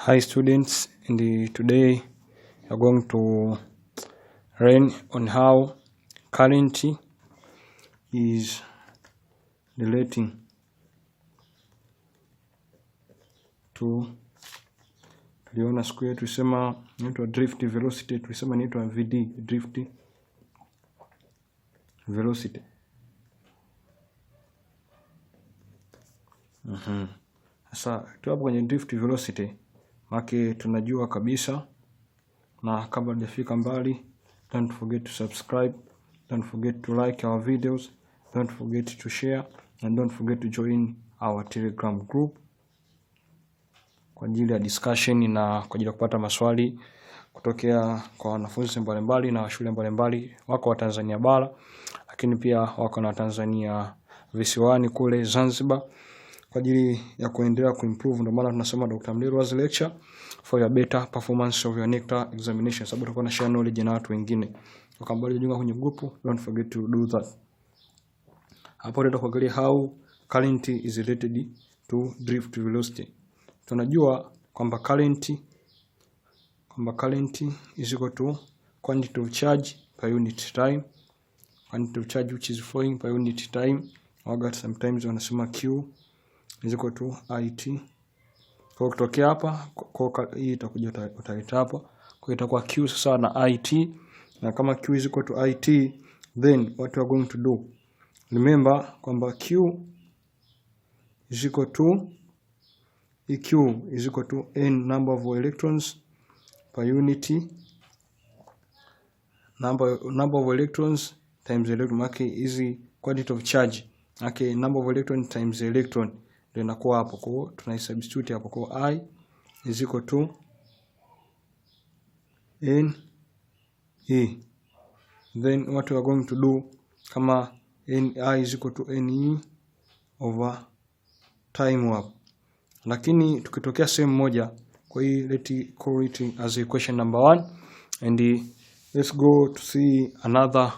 Hi students, and today we are going to learn on how current is relating to tuliona siku yetu tulisema inaitwa drift velocity, tulisema inaitwa VD, drift velocity. Sasa tu hapo kwenye drift velocity maki tunajua kabisa, na kabla hujafika mbali, don't forget to subscribe, don't forget to like our videos, don't forget to share, and don't forget to join our Telegram group kwa ajili ya discussion na kwa ajili ya kupata maswali kutokea kwa wanafunzi mbalimbali na shule mbalimbali wako wa Tanzania bara, lakini pia wako na Tanzania visiwani kule Zanzibar, kwa ajili ya kuendelea kuimprove. Ndio maana tunasema Dr. Mlelwa's lecture for your better performance of your NECTA examination, sababu tutakuwa na share knowledge na watu wengine. Kama bado hujajiunga kwenye group, don't forget to do that. Hapo ndio tutaangalia how current is related to drift velocity. Tunajua kwamba current is equal to quantity of charge per unit time, quantity of charge which is flowing per unit time, or sometimes wanasema Q is equal to IT. Kwa kutokea hapa kwa hii itakuja utaita hapa, kwa itakuwa Q sasa na IT, na kama Q is equal to IT, then what we are going to do, remember kwamba Q is equal to EQ is equal to n number of electrons per unit, number of electrons times electron. Okay, easy quantity of charge. Okay, number of electron times electron ndio inakuwa hapo. Kwa hiyo tunaisubstitute hapo, kwa I is equal to n e. Then what we are going to do, kama I is equal to ne over time hapo. Lakini tukitokea sehemu moja, kwa hiyo let's call it as equation number 1, and let's go to see another.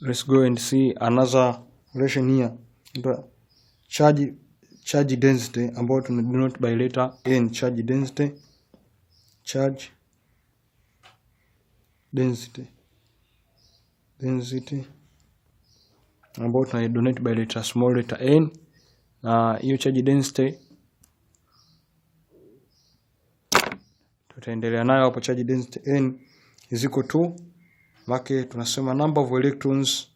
Let's go and see another relation here. The charge density ambayo tuna denote by letter n, charge density ambayo tuna denote by letter small letter n, na hiyo charge density tutaendelea nayo hapo. Charge density n is equal to, make tunasema number of electrons,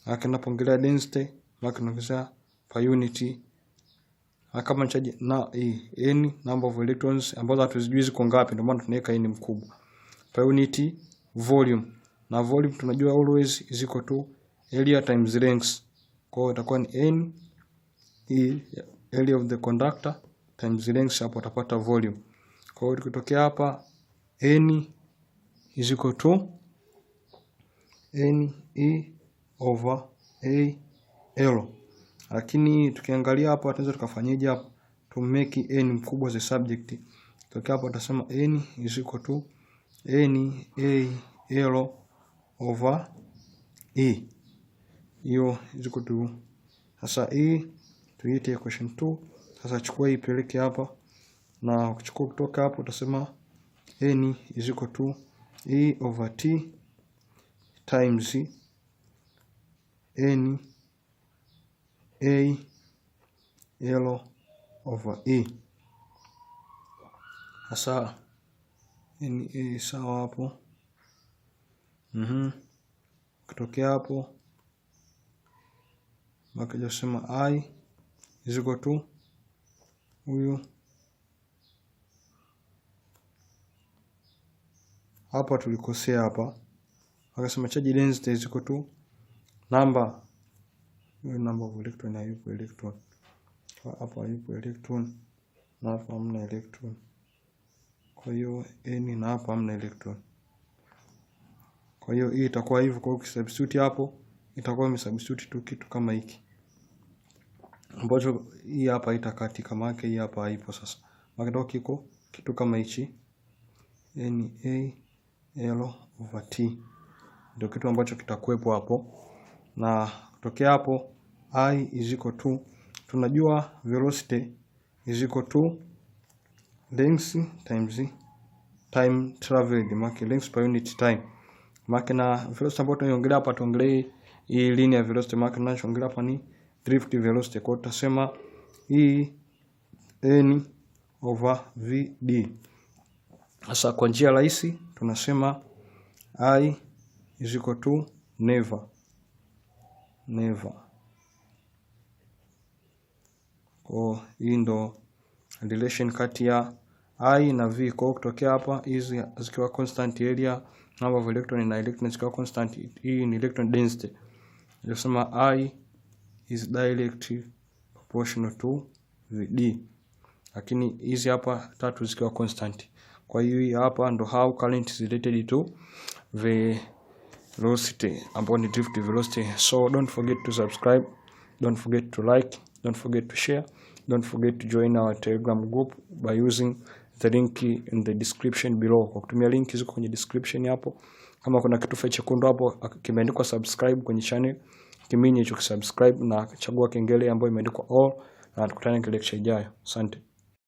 napongelea density make tunaongeza per unit, kama charge na n number of electrons ambazo hatuzijui ziko ngapi, ndio maana tunaweka n mkubwa, per unit volume, na volume tunajua always is equal to area times length. Kwa hiyo itakuwa ni n area of the conductor times length, hapo utapata volume. Kwa hiyo tukitokea hapa n is equal to ne over L. Lakini tukiangalia hapa tunaweza tukafanyaje hapa to make n mkubwa the subject. Tukitokea hapa tutasema n is equal to n L over e. Hiyo is equal to, sasa e tuite equation 2. Sasa chukua hii peleke hapa, na ukichukua kutoka hapo utasema n is equal to e over t times n L over e. Sasa n sawa hapo. Kutokea hapo makaja sema I is equal to huyu hapa, tulikosea hapa, akasema charge density is equal to number of electron, na yupo electron hapa, yupo electron na hapa hamna electron, kwa hiyo n na hapa hamna electron. Kwa hiyo hii itakuwa hivyo. Kwa hiyo ukisubstitute hapo itakuwa imesubstitute tu kitu kama hiki, ambacho hii hapa itakati kama yake, hii hapa haipo. Sasa makitoka kiko kitu kama hichi, n L over t ndio kitu ambacho kitakuwepo hapo, na kutokea hapo I is equal to tunajua velocity is equal to length times time traveled, maana length per unit time. Maana na velocity ambayo tunaiongelea hapa, tuongelee hii linear velocity, maana tunachoongelea hapa ni drift velocity. Kwa hiyo tutasema hii n over vd. Sasa kwa njia rahisi tunasema I is equal to never. Kwa hii ndo relation kati ya I na V. Kwa kutokea hapa hizi zikiwa constant area, number of electron na electron zikiwa constant, hii ni electron density. Tunasema I is directly proportional to VD. Lakini hizi hapa tatu zikiwa constant. Kwa hiyo hapa ndo how current is related to velocity, ambapo ni drift velocity. So don't forget to subscribe, don't forget to like, don't forget to share, don't forget to join our Telegram group by using the link in the description below. Kwa kutumia link ziko kwenye description hapo. Kama kuna kitufe chekundu hapo kimeandikwa subscribe kwenye channel, kiminye hicho subscribe na chagua kengele ambayo imeandikwa all, na tukutane kile lecture ijayo. Asante.